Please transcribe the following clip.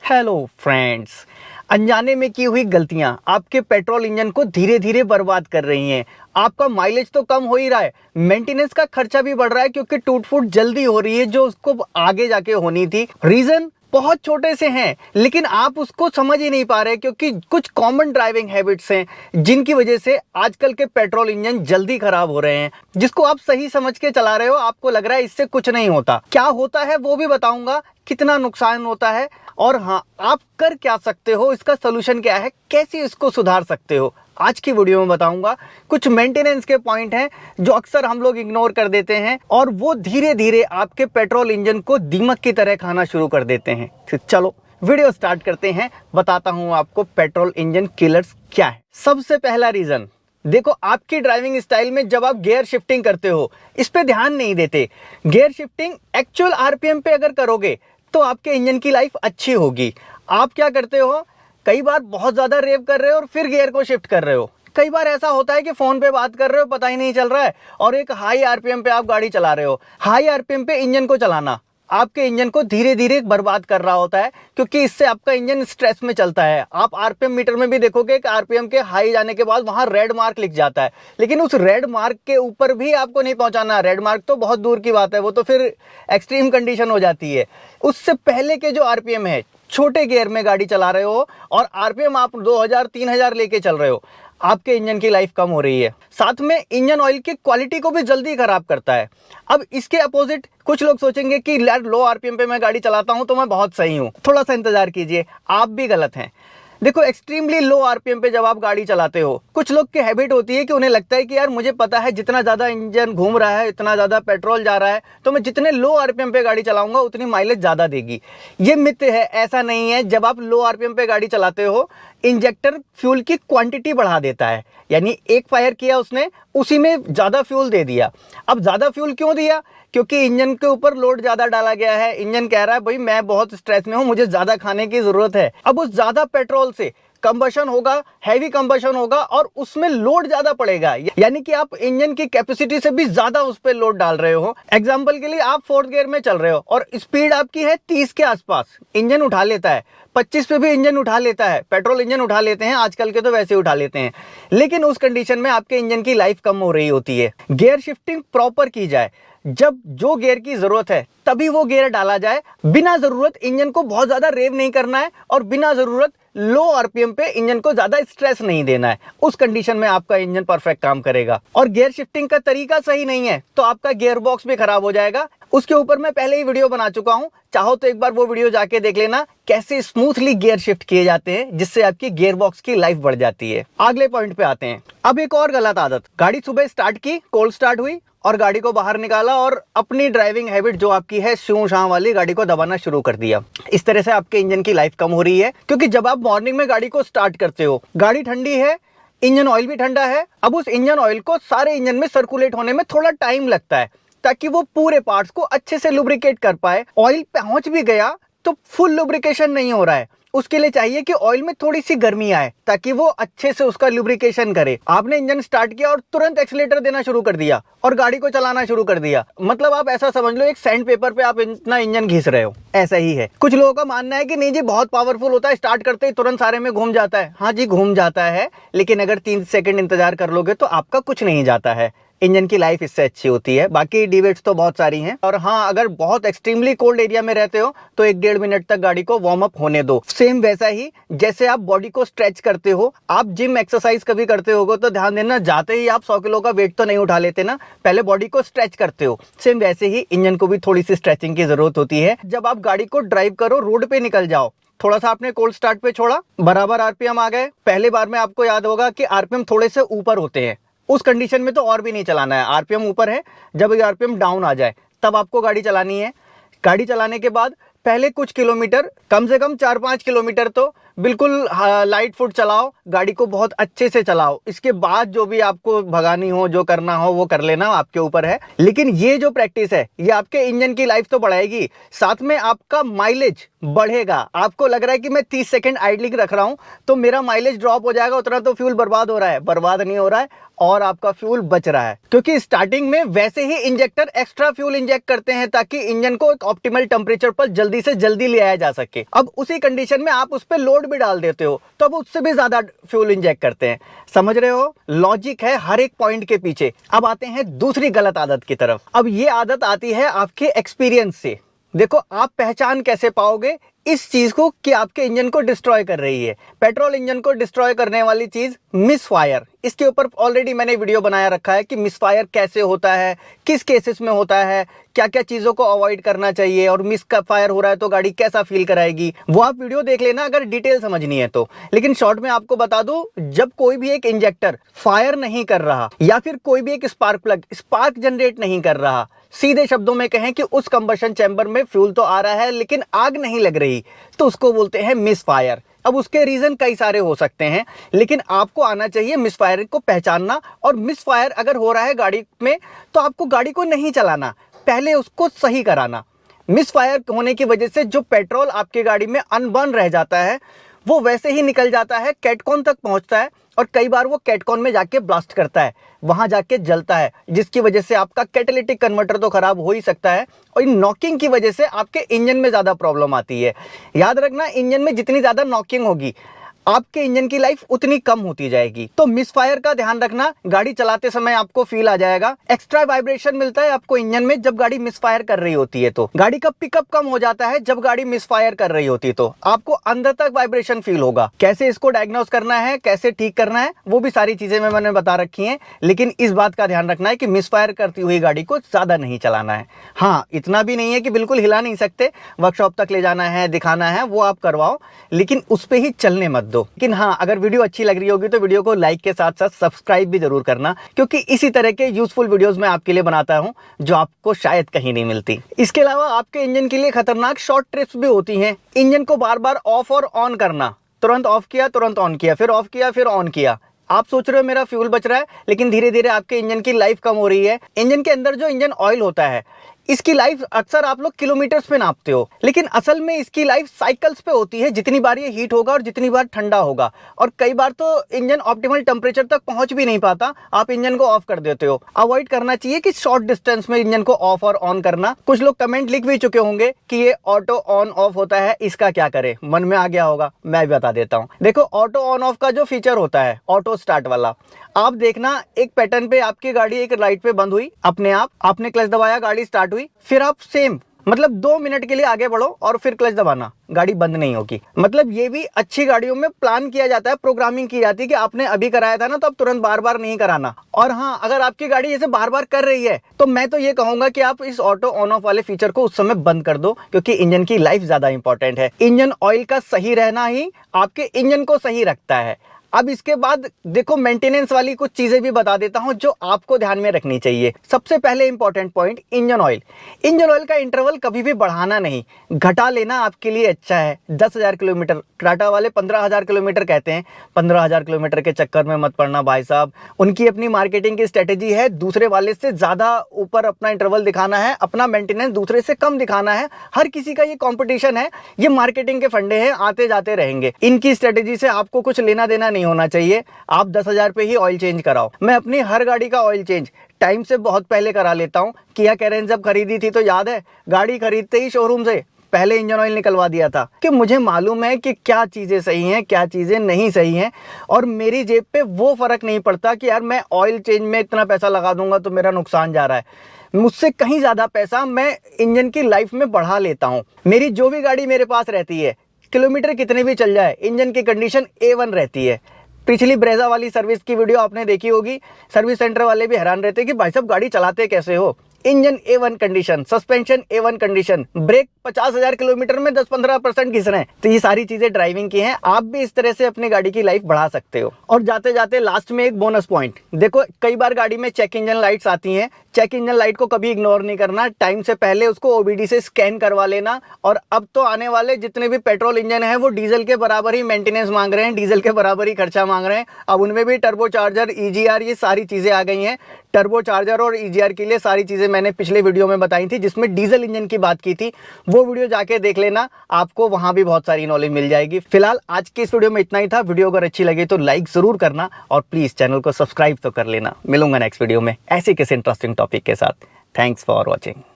Hello friends, अनजाने में की हुई गलतियां आपके पेट्रोल इंजन को धीरे धीरे बर्बाद कर रही हैं। आपका माइलेज तो कम हो ही रहा है, मेंटेनेंस का खर्चा भी बढ़ रहा है क्योंकि टूट फूट जल्दी हो रही है जो उसको आगे जाके होनी थी। रीजन बहुत छोटे से हैं लेकिन आप उसको समझ ही नहीं पा रहे क्योंकि कुछ कॉमन ड्राइविंग हैबिट्स हैं जिनकी वजह से आजकल के पेट्रोल इंजन जल्दी खराब हो रहे हैं, जिसको आप सही समझ के चला रहे हो। आपको लग रहा है इससे कुछ नहीं होता, क्या होता है वो भी बताऊंगा, कितना नुकसान होता है और हाँ आप कर क्या सकते हो, इसका सोल्यूशन क्या है, कैसे इसको सुधार सकते हो। आज की वीडियो में बताऊंगा। कुछ मेंटेनेंस के पॉइंट हैं जो अक्सर हम लोग इग्नोर कर देते हैं और वो धीरे धीरे आपके पेट्रोल इंजन को दीमक की तरह खाना शुरू कर देते हैं। तो चलो वीडियो स्टार्ट करते हैं, बताता हूं आपको पेट्रोल इंजन किलर्स क्या है। सबसे पहला रीजन देखो, आपकी ड्राइविंग स्टाइल में जब आप गियर शिफ्टिंग करते हो इस पे ध्यान नहीं देते। गियर शिफ्टिंग एक्चुअल आरपीएम पे अगर करोगे तो आपके इंजन की लाइफ अच्छी होगी। आप क्या करते हो, कई बार बहुत ज्यादा रेव कर रहे हो और फिर गियर को शिफ्ट कर रहे हो। कई बार ऐसा होता है कि फोन पे बात कर रहे हो, पता ही नहीं चल रहा है और एक हाई आरपीएम पे आप गाड़ी चला रहे हो। हाई आरपीएम पे इंजन को चलाना आपके इंजन को धीरे धीरे बर्बाद कर रहा होता है क्योंकि इससे आपका इंजन स्ट्रेस में चलता है। आप आरपीएम मीटर में भी देखोगे कि आरपीएम के हाई जाने के बाद वहां रेड मार्क लिख जाता है, लेकिन उस रेड मार्क के ऊपर भी आपको नहीं पहुंचाना। रेड मार्क तो बहुत दूर की बात है, वो तो फिर एक्सट्रीम कंडीशन हो जाती है। उससे पहले के जो आरपीएम है, छोटे गियर में गाड़ी चला रहे हो और आरपीएम आप 2000-3000 लेके चल रहे हो, आपके इंजन की लाइफ कम हो रही है। साथ में इंजन ऑयल की क्वालिटी को भी जल्दी खराब करता है। अब इसके अपोजिट कुछ लोग सोचेंगे कि यार लो आरपीएम पे मैं गाड़ी चलाता हूं तो मैं बहुत सही हूं। थोड़ा सा इंतजार कीजिए, आप भी गलत हैं। देखो, एक्सट्रीमली लो आरपीएम पे जब आप गाड़ी चलाते हो, कुछ लोग की हैबिट होती है कि उन्हें लगता है कि यार मुझे पता है जितना ज्यादा इंजन घूम रहा है, इतना ज्यादा पेट्रोल जा रहा है, तो मैं जितने लो आरपीएम पे गाड़ी चलाऊंगा उतनी माइलेज ज्यादा देगी। ये मिथ है, ऐसा नहीं है। जब आप लो आरपीएम पे गाड़ी चलाते हो, इंजेक्टर फ्यूल की क्वांटिटी बढ़ा देता है, यानी एक फायर किया उसने, उसी में ज्यादा फ्यूल दे दिया। अब ज्यादा फ्यूल क्यों दिया? क्योंकि इंजन के ऊपर लोड ज्यादा डाला गया है। इंजन कह रहा है भाई मैं बहुत स्ट्रेस में हूं, मुझे ज्यादा खाने की जरूरत है। अब उस ज्यादा पेट्रोल से कंबशन होगा, हैवी कंबशन होगा और उसमें लोड ज्यादा पड़ेगा, यानी कि आप इंजन की कैपेसिटी से भी ज्यादा उस पर लोड डाल रहे हो। एग्जांपल के लिए आप फोर्थ गियर में चल रहे हो और स्पीड आपकी है 30 के आसपास, इंजन उठा लेता है 25 पे भी इंजन उठा लेता है। पेट्रोल इंजन उठा लेते हैं आजकल के, तो वैसे उठा लेते हैं, लेकिन उस कंडीशन में आपके इंजन की लाइफ कम हो रही होती है। गियर शिफ्टिंग प्रॉपर की जाए, जब जो गियर की जरूरत है तभी वो गियर डाला जाए। बिना जरूरत इंजन को बहुत ज्यादा रेव नहीं करना है और बिना जरूरत लो आरपीएम पे इंजन को ज्यादा स्ट्रेस नहीं देना है। उस कंडीशन में आपका इंजन परफेक्ट काम करेगा। और गियर शिफ्टिंग का तरीका सही नहीं है तो आपका गियर बॉक्स भी खराब हो जाएगा। उसके ऊपर मैं पहले ही वीडियो बना चुका हूं, चाहो तो एक बार वो वीडियो जाके देख लेना, कैसे स्मूथली गियर शिफ्ट किए जाते हैं जिससे आपकी गियर बॉक्स की लाइफ बढ़ जाती है। अगले पॉइंट पे आते हैं। अब एक और गलत आदत, गाड़ी सुबह स्टार्ट की, कोल्ड स्टार्ट हुई और गाड़ी को बाहर निकाला और अपनी ड्राइविंग हैबिट जो आपकी है शू शां वाली, गाड़ी को दबाना शुरू कर दिया। इस तरह से आपके इंजन की लाइफ कम हो रही है क्योंकि जब आप मॉर्निंग में गाड़ी को स्टार्ट करते हो, गाड़ी ठंडी है, इंजन ऑयल भी ठंडा है। अब उस इंजन ऑयल को सारे इंजन में सर्कुलेट होने में थोड़ा टाइम लगता है ताकि वो पूरे पार्ट्स को अच्छे से लुब्रिकेट कर पाए। ऑयल पहुंच भी गया तो फुल लुब्रिकेशन नहीं हो रहा है, उसके लिए चाहिए कि ऑयल में थोड़ी सी गर्मी आए ताकि वो अच्छे से उसका लुब्रिकेशन करे। आपने इंजन स्टार्ट किया और तुरंत एक्सीलेटर देना शुरू कर दिया और गाड़ी को चलाना शुरू कर दिया, मतलब आप ऐसा समझ लो एक सैंड पेपर पे आप इतना इंजन घिस रहे हो। ऐसा ही है। कुछ लोगों का मानना है कि नहीं जी बहुत पावरफुल होता है, स्टार्ट करते ही तुरंत सारे में घूम जाता है। हाँ जी, घूम जाता है, लेकिन अगर 3 सेकंड इंतजार कर लोगे तो आपका कुछ नहीं जाता है, इंजन की लाइफ इससे अच्छी होती है। बाकी डिबेट्स तो बहुत सारी हैं। और हाँ, अगर बहुत एक्सट्रीमली कोल्ड एरिया में रहते हो तो 1-1.5 मिनट तक गाड़ी को वार्म अप होने दो। सेम वैसा ही जैसे आप बॉडी को स्ट्रेच करते हो, आप जिम एक्सरसाइज कभी करते होगे तो ध्यान देना, जाते ही आप 100 किलो का वेट तो नहीं उठा लेते ना, पहले बॉडी को स्ट्रेच करते हो। सेम वैसे ही इंजन को भी थोड़ी सी स्ट्रेचिंग की जरूरत होती है। जब आप गाड़ी को ड्राइव करो, रोड पे निकल जाओ, थोड़ा सा आपने कोल्ड स्टार्ट पे छोड़ा, बराबर आरपीएम आ गए। पहले बार में आपको याद होगा कि आरपीएम थोड़े से ऊपर होते हैं, उस कंडीशन में तो और भी नहीं चलाना है। आरपीएम ऊपर है, जब ये आरपीएम डाउन आ जाए तब आपको गाड़ी चलानी है। गाड़ी चलाने के बाद पहले कुछ किलोमीटर, कम से कम 4-5 किलोमीटर तो बिल्कुल लाइट फुट चलाओ, गाड़ी को बहुत अच्छे से चलाओ। इसके बाद जो भी आपको भगानी हो, जो करना हो वो कर लेना, आपके ऊपर है। लेकिन ये जो प्रैक्टिस है ये आपके इंजन की लाइफ तो बढ़ाएगी, साथ में आपका माइलेज बढ़ेगा। आपको लग रहा है कि मैं 30 सेकंड आइडलिंग रख रहा हूं तो मेरा माइलेज ड्रॉप हो जाएगा, उतना तो फ्यूल बर्बाद हो रहा है। बर्बाद नहीं हो रहा है और आपका फ्यूल बच रहा है, क्योंकि स्टार्टिंग में वैसे ही इंजेक्टर एक्स्ट्रा फ्यूल इंजेक्ट करते हैं ताकि इंजन को एक ऑप्टिमल टेम्परेचर पर जल्दी जल्दी से जल्दी ले आया जा सके। अब उसी कंडीशन में आप उस पर लोड भी डाल देते हो तो अब उससे भी ज्यादा फ्यूल इंजेक्ट करते हैं। समझ रहे हो, लॉजिक है हर एक पॉइंट के पीछे। अब आते हैं दूसरी गलत आदत की तरफ। अब ये आदत आती है आपके एक्सपीरियंस से। देखो, आप पहचान कैसे पाओगे इस चीज को कि आपके इंजन को डिस्ट्रॉय कर रही है? पेट्रोल इंजन को डिस्ट्रॉय करने वाली चीज मिसफायर। इसके ऊपर ऑलरेडी मैंने वीडियो बनाया रखा है कि मिसफायर कैसे होता है, किस केसेस में होता है, क्या क्या चीजों को अवॉइड करना चाहिए, और मिस का फायर हो रहा है तो गाड़ी कैसा फील कराएगी। वो आप वीडियो देख लेना अगर डिटेल समझनी है तो। लेकिन शॉर्ट में आपको बता दूं, जब कोई भी एक इंजेक्टर फायर नहीं कर रहा या फिर कोई भी एक स्पार्क प्लग स्पार्क जनरेट नहीं कर रहा, सीधे शब्दों में कहें कि उस कंबशन चैम्बर में फ्यूल तो आ रहा है लेकिन आग नहीं लग रही, तो उसको बोलते हैं मिसफायर। अब उसके रीजन कई सारे हो सकते हैं, लेकिन आपको आना चाहिए मिसफायर को पहचानना। और मिसफायर अगर हो रहा है गाड़ी में तो आपको गाड़ी को नहीं चलाना, पहले उसको सही कराना। मिसफायर होने की वजह से जो पेट्रोल आपकी गाड़ी में अनबर्न रह जाता है वो वैसे ही निकल जाता है, कैटकॉन तक पहुंचता है, और कई बार वो कैटकॉन में जाके ब्लास्ट करता है, वहां जाके जलता है, जिसकी वजह से आपका कैटालिटिक कन्वर्टर तो खराब हो ही सकता है, और इन नॉकिंग की वजह से आपके इंजन में ज्यादा प्रॉब्लम आती है। याद रखना, इंजन में जितनी ज्यादा नॉकिंग होगी आपके इंजन की लाइफ उतनी कम होती जाएगी। तो मिसफायर का ध्यान रखना, गाड़ी चलाते समय आपको फील आ जाएगा। एक्स्ट्रा वाइब्रेशन मिलता है आपको इंजन में जब गाड़ी मिसफायर कर रही होती है, तो गाड़ी का पिकअप कम हो जाता है जब गाड़ी मिसफायर कर रही होती है, तो आपको अंदर तक वाइब्रेशन फील होगा। कैसे इसको डायग्नोस करना है, कैसे ठीक करना है, वो भी सारी चीजें मैंने बता रखी है। लेकिन इस बात का ध्यान रखना है कि मिसफायर करती हुई गाड़ी को ज्यादा नहीं चलाना है। हाँ, इतना भी नहीं है कि बिल्कुल हिला नहीं सकते, वर्कशॉप तक ले जाना है, दिखाना है, वो आप करवाओ, लेकिन उस पर ही चलने मत दो। लेकिन हाँ, अगर वीडियो अच्छी लग रही होगी तो वीडियो को लाइक के साथ साथ सब्सक्राइब भी जरूर करना, क्योंकि इसी तरह के यूजफुल वीडियोस मैं आपके लिए बनाता हूं जो आपको शायद कहीं नहीं मिलती। इसके अलावा आपके इंजन के लिए खतरनाक शॉर्ट ट्रिप्स भी होती हैं। इंजन को बार बार ऑफ और ऑन करना, तुरंत ऑफ किया, तुरंत ऑन किया, फिर ऑफ किया, फिर ऑन किया। आप सोच रहे हो मेरा फ्यूल बच रहा है, लेकिन धीरे धीरे आपके इंजन की लाइफ कम हो रही है। इंजन के अंदर जो इंजन ऑयल होता है, इसकी लाइफ अक्सर आप लोग किलोमीटर्स पे नापते हो, लेकिन असल में इसकी लाइफ साइकिल्स पे होती है। जितनी बार ये हीट होगा और जितनी बार ठंडा होगा, और कई बार तो इंजन ऑप्टिमल टेम्परेचर तक पहुंच भी नहीं पाता, आप इंजन को ऑफ कर देते हो। अवॉइड करना चाहिए कि शॉर्ट डिस्टेंस में इंजन को ऑफ और ऑन करना। कुछ लोग कमेंट लिख भी चुके होंगे कि ये ऑटो ऑन ऑफ होता है, इसका क्या करें, मन में आ गया होगा, मैं भी बता देता हूँ। देखो, ऑटो ऑन ऑफ का जो फीचर होता है ऑटो स्टार्ट वाला, आप देखना एक पैटर्न पे आपकी गाड़ी एक लाइट पे बंद हुई अपने आप, आपने क्लच दबाया, गाड़ी स्टार्ट हुई, फिर आप सेम मतलब 2 मिनट के लिए आगे बढ़ो और फिर क्लच दबाना, गाड़ी बंद नहीं होगी। मतलब ये भी अच्छी गाड़ियों में प्लान किया जाता है, प्रोग्रामिंग की जाती है कि आपने अभी कराया था ना, तो अब तुरंत बार बार नहीं कराना। और हाँ, अगर आपकी गाड़ी जैसे बार बार कर रही है तो मैं तो ये कहूंगा कि आप इस ऑटो ऑन ऑफ वाले फीचर को उस समय बंद कर दो, क्योंकि इंजन की लाइफ ज्यादा इंपॉर्टेंट है। इंजन ऑयल का सही रहना ही आपके इंजन को सही रखता है। अब इसके बाद देखो, मेंटेनेंस वाली कुछ चीजें भी बता देता हूं जो आपको ध्यान में रखनी चाहिए। सबसे पहले important point, engine oil. Engine oil का इंटरवल कभी भी बढ़ाना नहीं, घटा लेना आपके लिए अच्छा है। 10,000 किलोमीटर, टाटा वाले 15,000 किलोमीटर कहते हैं, 15,000 किलोमीटर के चक्कर में मत पड़ना भाई साहब। उनकी अपनी मार्केटिंग की स्ट्रेटेजी है, दूसरे वाले से ज्यादा ऊपर अपना इंटरवल दिखाना है, अपना मेंटेनेंस दूसरे से कम दिखाना है। हर किसी का ये कॉम्पिटिशन है, ये मार्केटिंग के फंडे हैं, आते जाते रहेंगे। इनकी स्ट्रेटेजी से आपको कुछ लेना देना नहीं होना चाहिए। आप 10,000 पे ही ऑयल चेंज कराओ। मैं अपनी हर गाड़ी का ऑयल चेंज टाइम से बहुत पहले करा लेता हूं। किया कैरेन जब खरीदी थी तो याद है, गाड़ी खरीदते ही शोरूम से पहले इंजन ऑयल निकलवा दिया था, कि मुझे मालूम है कि क्या चीजें सही हैं, क्या चीजें नहीं सही हैं, और मेरी जेब पे वो फर्क नहीं पड़ता कि यार मैं ऑयल चेंज में इतना पैसा लगा दूंगा तो मेरा नुकसान जा रहा है। मुझसे कहीं ज्यादा पैसा मैं इंजन की लाइफ में बढ़ा लेता हूं। मेरी जो भी गाड़ी मेरे पास रहती है, किलोमीटर कितने भी चल जाए, इंजन की कंडीशन A1 रहती है। पिछली ब्रेजा वाली सर्विस की वीडियो आपने देखी होगी, सर्विस सेंटर वाले भी हैरान रहते कि भाई साहब गाड़ी चलाते कैसे हो। Engine A1 condition, suspension A1 condition, brake 50,000 kilometre में 10-15% घिस रहे हैं। तो ये सारी चीजें ड्राइविंग की हैं। आप भी इस तरह से अपनी गाड़ी की लाइफ बढ़ा सकते हो। और जाते जाते लास्ट में एक बोनस पॉइंट देखो, कई बार गाड़ी में चेक इंजन लाइट्स आती हैं। चेक इंजन लाइट को कभी इग्नोर नहीं करना, टाइम से पहले उसको OBD से स्कैन करवा लेना। और अब तो आने वाले जितने भी पेट्रोल इंजन है वो डीजल के बराबर ही मेंटेनेंस मांग रहे हैं, डीजल के बराबर ही खर्चा मांग रहे हैं। अब उनमें भी टर्बो चार्जर, EGR, ये सारी चीजें आ गई हैं। टर्बो चार्जर और EGR के लिए सारी चीजें मैंने पिछले वीडियो में बताई थी, जिसमें डीजल इंजन की बात की थी। वो वीडियो जाके देख लेना, आपको वहां भी बहुत सारी नॉलेज मिल जाएगी। फिलहाल आज की इस वीडियो में इतना ही था। वीडियो अगर अच्छी लगी तो लाइक जरूर करना, और प्लीज चैनल को सब्सक्राइब तो कर लेना। मिलूंगा नेक्स्ट वीडियो में ऐसे किसी इंटरेस्टिंग टॉपिक के साथ। Thanks for watching.